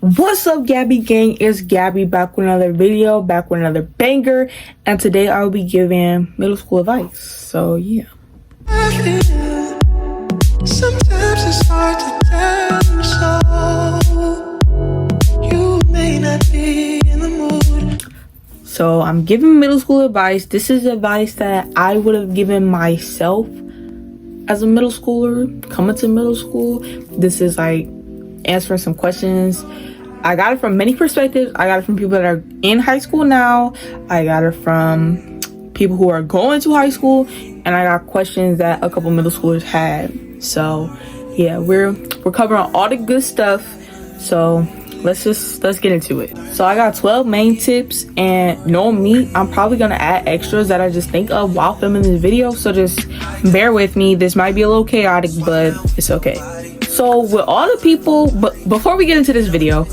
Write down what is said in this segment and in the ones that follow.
What's up, Gabby gang? It's Gabby back with another video, back with another banger, and today I'll be giving middle school advice. So yeah. Sometimes it's hard to tell you so. You may not be in the mood. So I'm giving middle school advice. This is advice that I would have given myself as a middle schooler coming to middle school. This is like answering some questions. I got it from many perspectives. I got it from people that are in high school now. I got it from people who are going to high school, and I got questions that a couple middle schoolers had. So yeah, we're covering all the good stuff. So let's get into it. So I got 12 main tips, and knowing me, I'm probably gonna add extras that I just think of while filming this video. So just bear with me. This might be a little chaotic, but it's okay. So with all the people, but before we get into this video,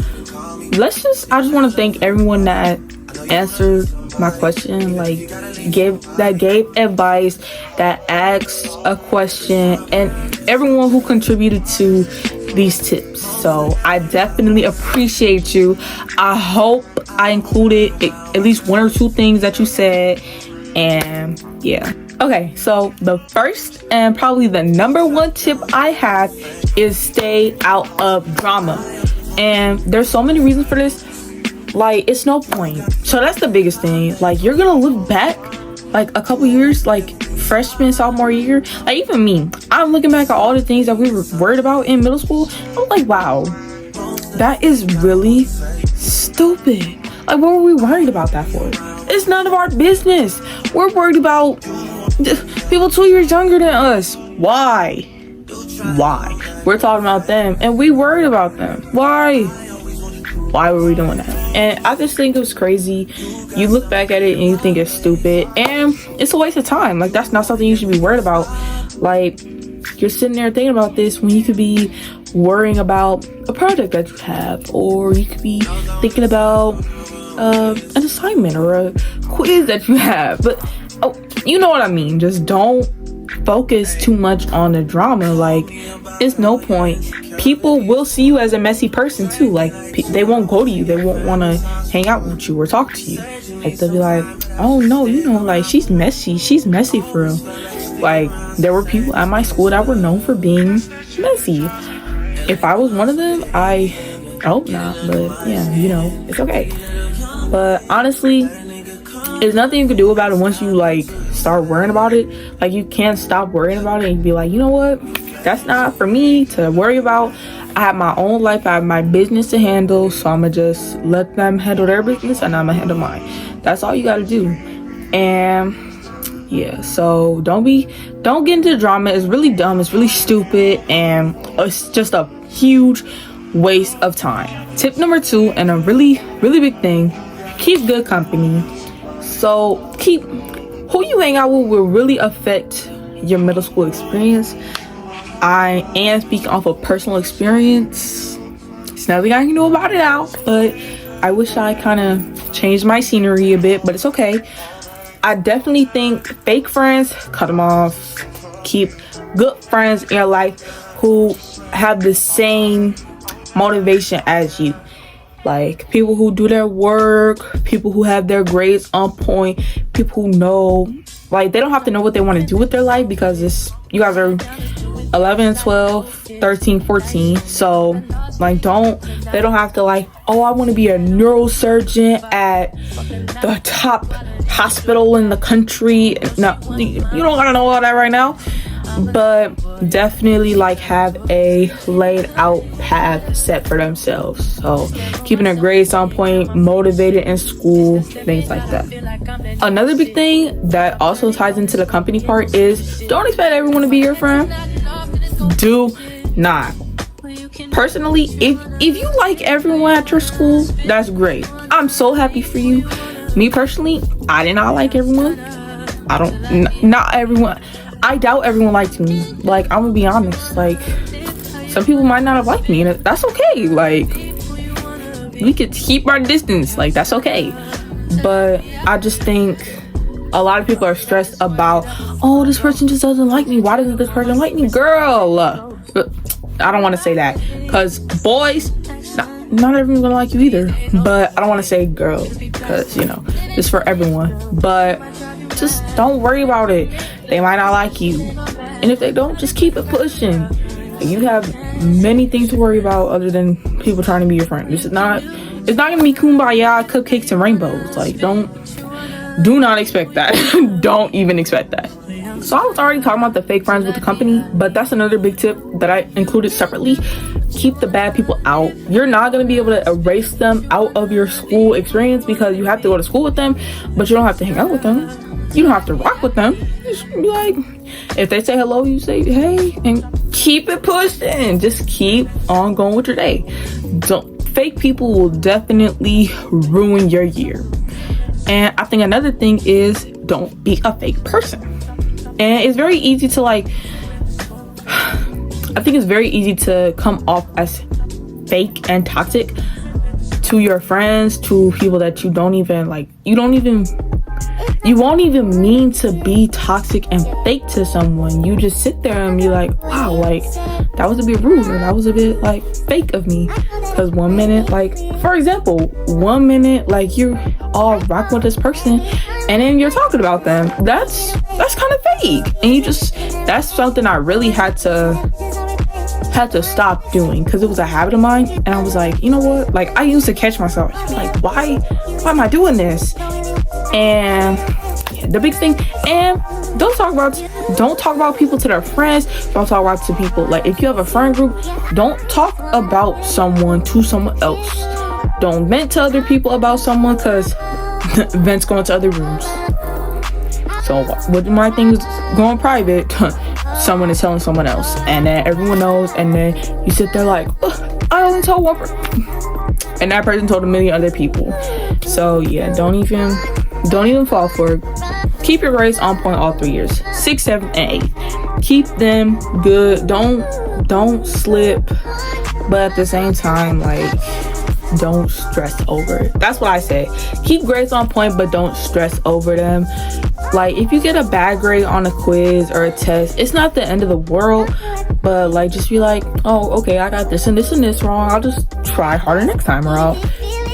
I just want to thank everyone that answered my question, like gave advice, that asked a question, and everyone who contributed to these tips. So I definitely appreciate you. I hope I included at least one or two things that you said, and yeah. Okay, so the first and probably the number one tip I have is stay out of drama. And there's so many reasons for this. Like, it's no point. So that's the biggest thing. Like, you're gonna look back like a couple years, like freshman, sophomore year. Like, even me, I'm looking back at all the things that we were worried about in middle school. I'm like, wow, that is really stupid. Like, what were we worried about that for? It's none of our business. We're worried about people 2 years younger than us. Why we're talking about them and we worried about them? Why were we doing that? And I just think it was crazy. You look back at it and you think it's stupid, and it's a waste of time. Like, that's not something you should be worried about. Like, you're sitting there thinking about this when you could be worrying about a project that you have, or you could be thinking about an assignment or a quiz that you have. But you know what I mean. Just don't focus too much on the drama. Like, it's no point. People will see you as a messy person too. Like, they won't go to you, they won't want to hang out with you or talk to you. Like, they'll be like, oh no, you know, like, she's messy for real. Like, there were people at my school that were known for being messy. If I was one of them, I hope not, but yeah, you know, it's okay. But honestly, there's nothing you can do about it once you like start worrying about it. Like, you can't stop worrying about it and be like, you know what, that's not for me to worry about. I have my own life, I have my business to handle, so I'm gonna just let them handle their business and I'm gonna handle mine. That's all you gotta do. And yeah, so don't get into drama. It's really dumb, it's really stupid, and it's just a huge waste of time. Tip number 2, and a really big thing, keep good company. So who you hang out with will really affect your middle school experience. I am speaking off of personal experience. It's nothing I can do about it now, but I wish I kind of changed my scenery a bit, but it's okay. I definitely think fake friends, cut them off. Keep good friends in your life who have the same motivation as you. Like, people who do their work, people who have their grades on point, people who know, like, they don't have to know what they want to do with their life, because you guys are 11, 12, 13, 14. So like, they don't have to like, oh, I want to be a neurosurgeon at the top hospital in the country. No, you don't gotta know all that right now, but definitely like have a laid out path set for themselves. So keeping their grades on point, motivated in school, things like that. Another big thing that also ties into the company part is don't expect everyone to be your friend. Do not. Personally, if you like everyone at your school, that's great. I'm so happy for you. Me personally, I did not like everyone. Not everyone. I doubt everyone liked me. Like, I'm gonna be honest. Like, some people might not have liked me, and that's okay. Like, we could keep our distance. Like, that's okay. But I just think a lot of people are stressed about, oh, this person just doesn't like me. Why doesn't this person like me? Girl, I don't want to say that, because boys, not everyone's gonna like you either. But I don't want to say girl, because you know, it's for everyone. But just don't worry about it. They might not like you, and if they don't, just keep it pushing. You have many things to worry about other than people trying to be your friend. It's not gonna be kumbaya, cupcakes, and rainbows. Like, do not expect that. Don't even expect that. So I was already talking about the fake friends with the company, but that's another big tip that I included separately. Keep the bad people out. You're not going to be able to erase them out of your school experience because you have to go to school with them, but you don't have to hang out with them. You don't have to rock with them. You just be like, if they say hello, you say hey, and keep it pushing. Just keep on going with your day. Fake people will definitely ruin your year. And I think another thing is, don't be a fake person. And it's very easy to I think it's very easy to come off as fake and toxic to your friends, to people that you won't even mean to be toxic and fake to someone. You just sit there and be like, wow, like that was a bit rude, or that was a bit like fake of me. Because one minute, like for example, like you're all rocking with this person and then you're talking about them. That's kind of fake. And that's something I really had to stop doing, because it was a habit of mine. And I was like, you know what, like I used to catch myself like, why am I doing this? And the big thing, and don't talk about people to their friends. Don't talk about to people, like if you have a friend group, don't talk about someone to someone else. Don't vent to other people about someone, because vents go into other rooms. So what my things going private, someone is telling someone else, and then everyone knows, and then you sit there like, I only told one person, and that person told a million other people. So yeah, don't even fall for it. Keep your grades on point all 3 years, 6th, 7th, and 8th. Keep them good. Don't slip, but at the same time, like, don't stress over it. That's what I say. Keep grades on point, but don't stress over them. Like, if you get a bad grade on a quiz or a test, it's not the end of the world, but like, just be like, oh, okay, I got this and this and this wrong. I'll just try harder next time, or I'll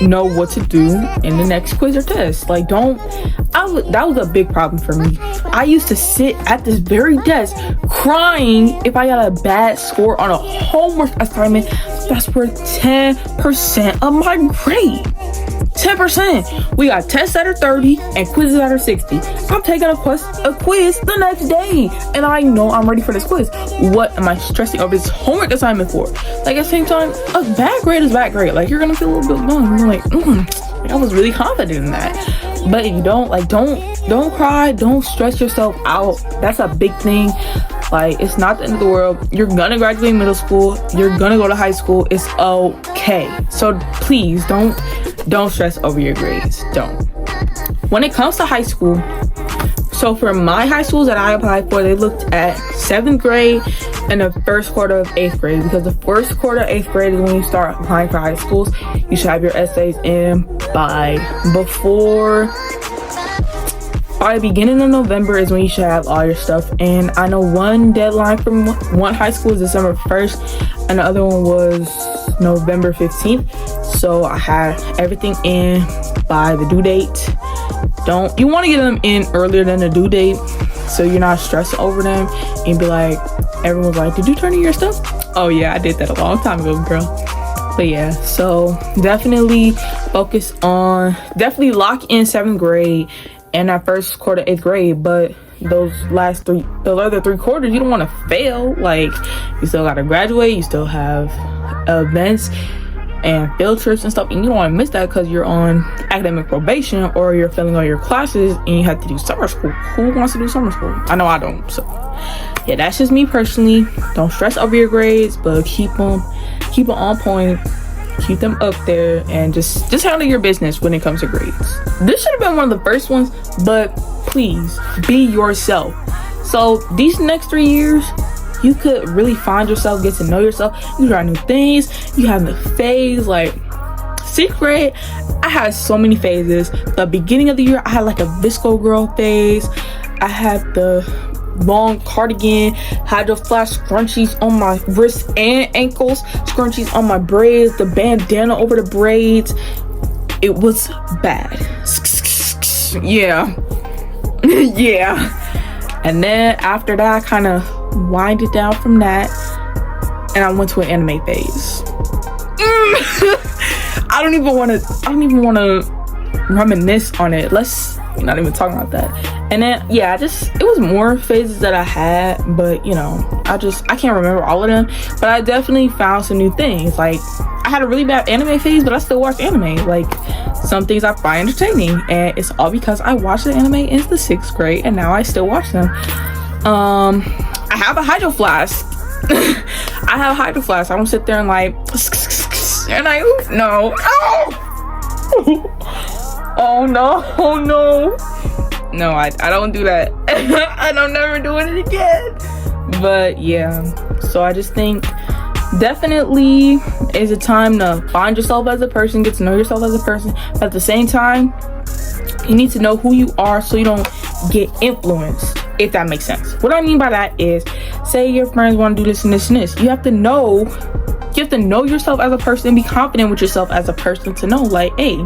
know what to do in the next quiz or test. Like, that was a big problem for me. I used to sit at this very desk crying if I got a bad score on a homework assignment that's worth 10% of my grade. 10%. We got tests that are 30 and quizzes that are 60. I'm taking a quiz the next day, and I know I'm ready for this quiz. What am I stressing over this homework assignment for? Like, at the same time, a bad grade is bad grade. Like, you're gonna feel a little bit dumb. You're like, I was really confident in that. But if you don't cry, don't stress yourself out. That's a big thing. Like, it's not the end of the world. You're gonna graduate middle school. You're gonna go to high school. It's okay. So please don't stress over your grades. Don't. When it comes to high school, so for my high schools that I applied for, they looked at 7th grade and the first quarter of 8th grade, because the first quarter of 8th grade is when you start applying for high schools. You should have your essays in by the beginning of November is when you should have all your stuff. And I know one deadline from one high school is December 1st and the other one was November 15th. So I had everything in by the due date. You want to get them in earlier than the due date, so you're not stressing over them and be like, everyone's like, did you turn in your stuff? Oh yeah, I did that a long time ago, girl. But yeah, so definitely lock in 7th grade and that first quarter 8th grade. But those other 3 quarters, you don't want to fail. Like, you still gotta graduate, you still have events and field trips and stuff, and you don't want to miss that because you're on academic probation or you're failing all your classes and you have to do summer school. Who wants to do summer school? I know I don't. So yeah, that's just me personally. Don't stress over your grades, but keep them on point, keep them up there, and just handle your business when it comes to grades. This should have been one of the first ones, but please be yourself. So these next 3 years, you could really find yourself, get to know yourself. You try new things. You have the phase. Like 6th grade, I had so many phases. The beginning of the year, I had like a visco girl phase. I had the long cardigan, Hydro Flash scrunchies on my wrists and ankles, scrunchies on my braids, the bandana over the braids. It was bad. Yeah. Yeah. And then after that, I kind of winded down from that, and I went to an anime phase. I don't even want to reminisce on it. Let's not even talk about that. And then yeah, it was more phases that I had, but you know, I can't remember all of them, but I definitely found some new things. Like, I had a really bad anime phase, but I still watch anime. Like, some things I find entertaining, and it's all because I watched the anime in the 6th grade, and now I still watch them. I have a Hydro Flask. I have a Hydro Flask. I don't sit there and like, and I no. Oh no, oh no. No, I don't do that. I don't never do it again. But yeah, so I just think definitely is a time to find yourself as a person, get to know yourself as a person. But at the same time, you need to know who you are so you don't get influenced, if that makes sense. What I mean by that is, say your friends want to do this and this and this. You have to know yourself as a person and be confident with yourself as a person to know, like, hey,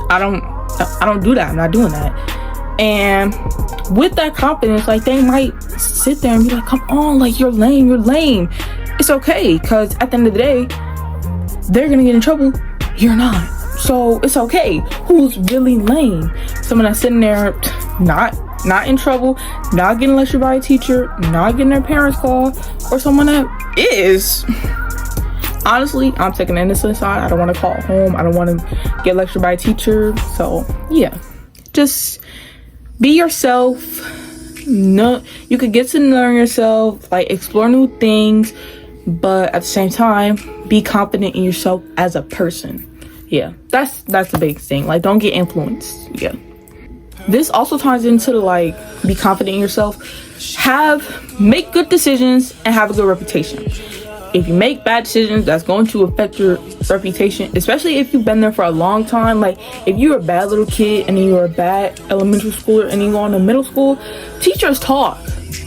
I don't do that. I'm not doing that. And with that confidence, like, they might sit there and be like, come on, like, you're lame. It's okay, because at the end of the day, they're gonna get in trouble. You're not. So it's okay. Who's really lame? Someone that's sitting there not in trouble, not getting lectured by a teacher, not getting their parents called, or someone that is. Honestly, I'm taking the innocent side. I don't want to call home. I don't want to get lectured by a teacher. So yeah, just be yourself. No, you could get to know yourself, like, explore new things, but at the same time, be confident in yourself as a person. Yeah, that's the big thing. Like, don't get influenced. Yeah. This also ties into the, like, be confident in yourself. Make good decisions and have a good reputation. If you make bad decisions, that's going to affect your reputation, especially if you've been there for a long time. Like, if you're a bad little kid and then you're a bad elementary schooler and you go on to middle school, teachers talk.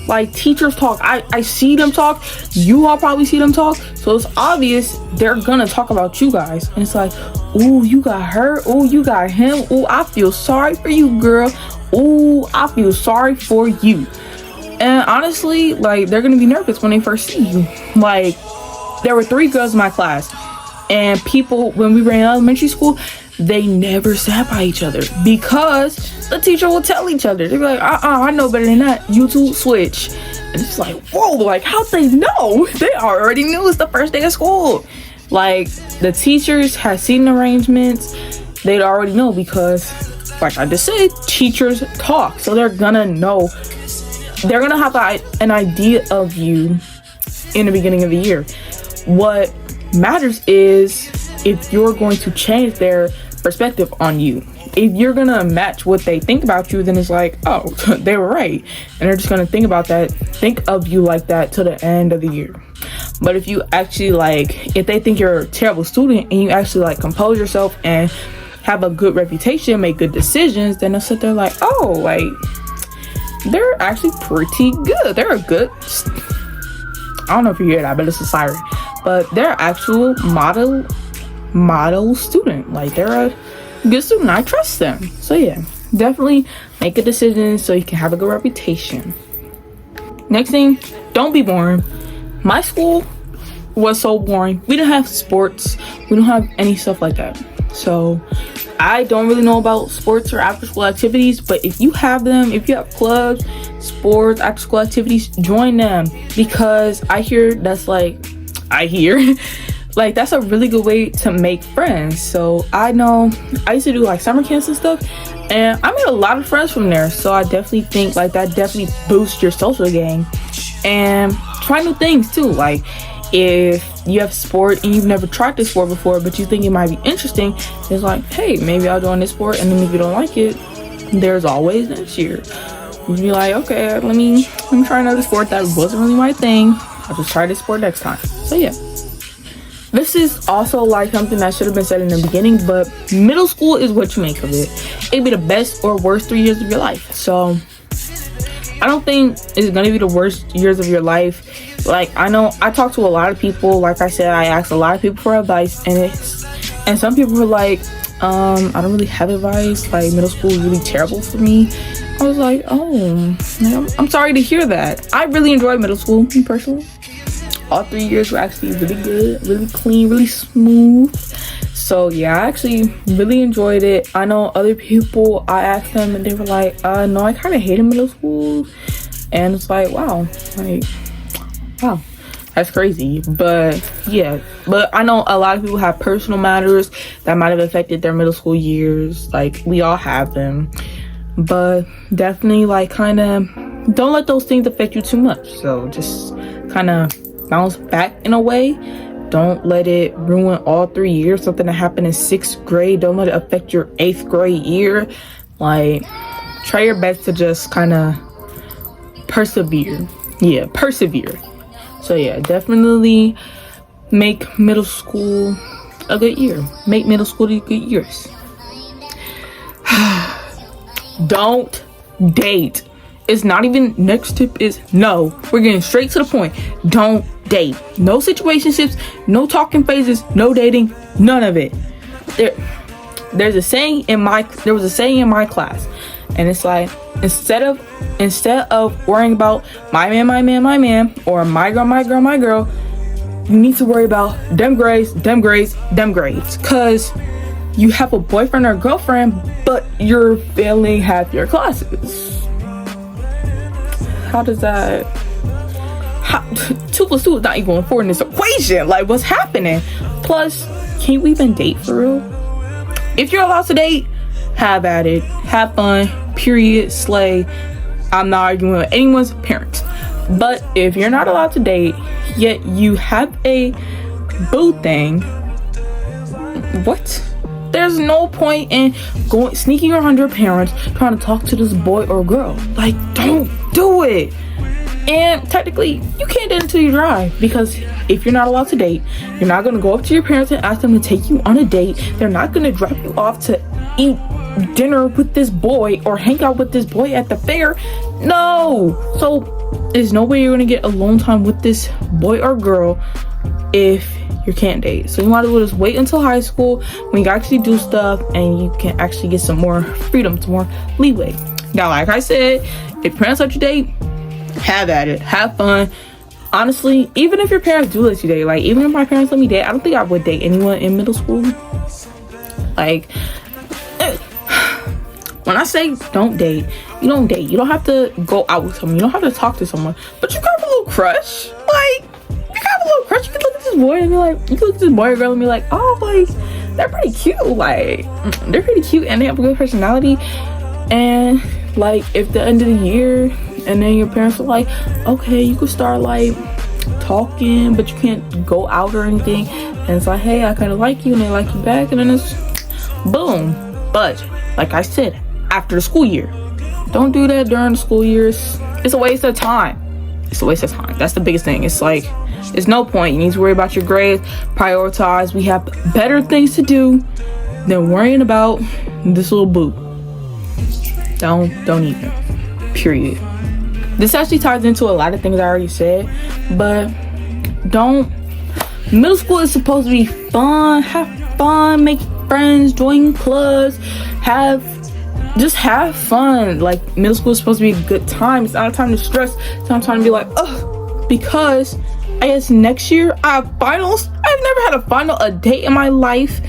Like, teachers talk. I see them talk. You all probably see them talk. So it's obvious they're gonna talk about you guys. And it's like, ooh, you got her. Ooh, you got him. Ooh, I feel sorry for you, girl. Ooh, I feel sorry for you. And honestly, like, they're gonna be nervous when they first see you. Like, there were 3 girls in my class, and people, when we were in elementary school, they never sat by each other because the teacher will tell each other. They'd be like, I know better than that. You two switch. And it's like, whoa, like, how'd they know? They already knew it's the first day of school. Like, the teachers had seating arrangements. They'd already know because, like I just said, teachers talk. So they're gonna know. They're gonna have an idea of you in the beginning of the year. What matters is if you're going to change their perspective on you. If you're gonna match what they think about you, then it's like, oh, they were right, and they're just gonna think of you like that till the end of the year. But if you actually, like, if they think you're a terrible student and you actually, like, compose yourself and have a good reputation, make good decisions, then they'll sit there like, oh, like, they're actually pretty good. They're a good, I don't know if you hear that, but it's a siren. But they're actual model student. Like, they're a good student. I trust them. So yeah, definitely make a decision so you can have a good reputation. Next thing, don't be boring. My school was so boring. We didn't have sports. We don't have any stuff like that. So I don't really know about sports or after school activities, but if you have them, if you have clubs, sports, after school activities, join them, because I hear that's a really good way to make friends. So I know I used to do, like, summer camps and stuff, and I made a lot of friends from there. So I definitely think, like, that definitely boosts your social game. And try new things too. Like, if you have sport and you've never tried this sport before, but you think it might be interesting, it's like, hey, maybe I'll join this sport, and then if you don't like it, there's always next year. You'd be like, okay, let me try another sport that wasn't really my thing. I'll just try this sport next time. So yeah, this is also, like, something that should have been said in the beginning, but middle school is what you make of it. It'd be the best or worst 3 years of your life. So I don't think it's gonna be the worst years of your life. Like, I know I talked to a lot of people. Like I said, I asked a lot of people for advice, and some people were like, I don't really have advice. Like, middle school is really terrible for me. I was like, oh, I'm sorry to hear that. I really enjoyed middle school, me personally. All 3 years were actually really good, really clean, really smooth. So yeah, I actually really enjoyed it. I know other people, I asked them and they were like, no, I kind of hated middle school. And it's like, wow, that's crazy. But yeah, but I know a lot of people have personal matters that might have affected their middle school years. Like, we all have them. But definitely, like, kind of don't let those things affect you too much. So just kind of bounce back in a way. Don't let it ruin all 3 years. Something that happened in 6th grade, don't let it affect your 8th grade year. Like, try your best to just kind of persevere. Yeah, persevere. So yeah, definitely make middle school a good year. Make middle school a good years. Don't date. It's not even, next tip is no. We're getting straight to the point. Don't date. No situationships, no talking phases, no dating, none of it. There was a saying in my class, and it's like, instead of worrying about my man, or my girl, you need to worry about them grades. Cause you have a boyfriend or girlfriend, but you're failing half your classes. How does that? 2 + 2 is not equal 4 in this equation. Like, what's happening? Plus, can you even date for real? If you're allowed to date, have at it. Have fun. Period. Slay. I'm not arguing with anyone's parents. But if you're not allowed to date, yet you have a boo thing, what? There's no point in sneaking around your parents trying to talk to this boy or girl. Like, don't do it. And technically, you can't date until you drive, because if you're not allowed to date, you're not going to go up to your parents and ask them to take you on a date. They're not going to drop you off to eat dinner with this boy or hang out with this boy at the fair. No. So there's no way you're going to get alone time with this boy or girl if you can't date. So you might as well just wait until high school, when you actually do stuff and you can actually get some more freedom, some more leeway. Now, like I said, if parents let you date, have at it. Have fun. Honestly, even if your parents do let you date, like, even if my parents let me date, I don't think I would date anyone in middle school. Like, when I say don't date, you don't date. You don't have to go out with someone. You don't have to talk to someone. But you got a little crush. Like, you got a little crush. You can look at this boy and be like, you can look at this boy or girl and be like, oh, like, they're pretty cute. Like, they're pretty cute and they have a good personality. And, like, if the end of the year, and then your parents are like, okay, you could start, like, talking, but you can't go out or anything. And it's like, hey, I kind of like you, and they like you back. And then it's boom. But, like I said, after the school year, don't do that during the school years. It's a waste of time. It's a waste of time. That's the biggest thing. It's like, there's no point. You need to worry about your grades. Prioritize. We have better things to do than worrying about this little boo. Don't even. Period. This actually ties into a lot of things I already said, but middle school is supposed to be fun. Have fun, make friends, join clubs, just have fun. Like, middle school is supposed to be a good time. It's not a time to stress. It's not a time to be like, ugh, because I guess next year I have finals. I've never had a final a day in my life,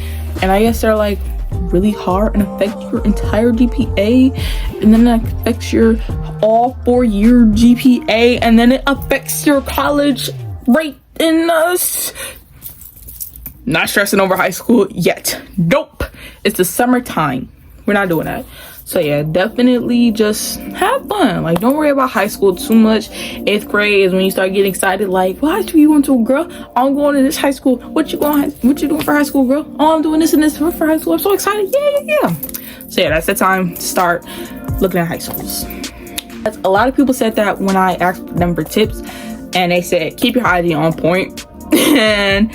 and I guess they're like really hard and affect your entire GPA, and then it affects your all 4-year GPA, and then it affects your college rate in us. Not stressing over high school yet. Nope. It's the summertime. We're not doing that. So yeah, definitely just have fun. Like, don't worry about high school too much. 8th grade is when you start getting excited. Like, what high school you going to, girl? I'm going to this high school. What you doing for high school, girl? Oh, I'm doing this and this for high school. I'm so excited. Yeah. So yeah, that's the time to start looking at high schools. A lot of people said that when I asked them for tips, and they said keep your hygiene on point. And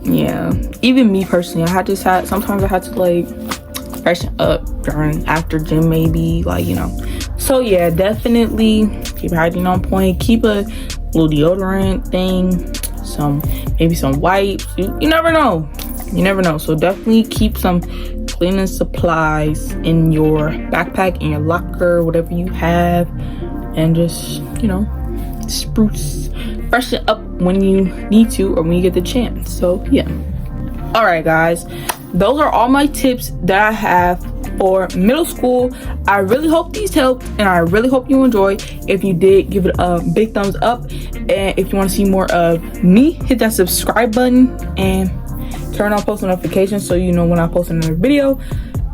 yeah, even me personally, sometimes I had to like freshen up after gym, maybe, like, you know, So yeah, definitely keep hygiene on point. Keep a little deodorant thing, maybe some wipes. You never know. You never know. So definitely keep some cleaning supplies in your backpack, in your locker, whatever you have, and just, you know, freshen up when you need to or when you get the chance. So yeah. All right, guys, those are all my tips that I have for middle school. I really hope these helped, and I really hope you enjoy. If you did, give it a big thumbs up, and if you want to see more of me, hit that subscribe button and turn on post notifications so you know when I post another video.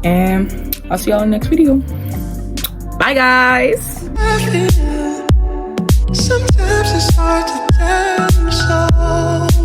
And I'll see y'all in the next video. Bye, guys. Sometimes it's hard to tell you so.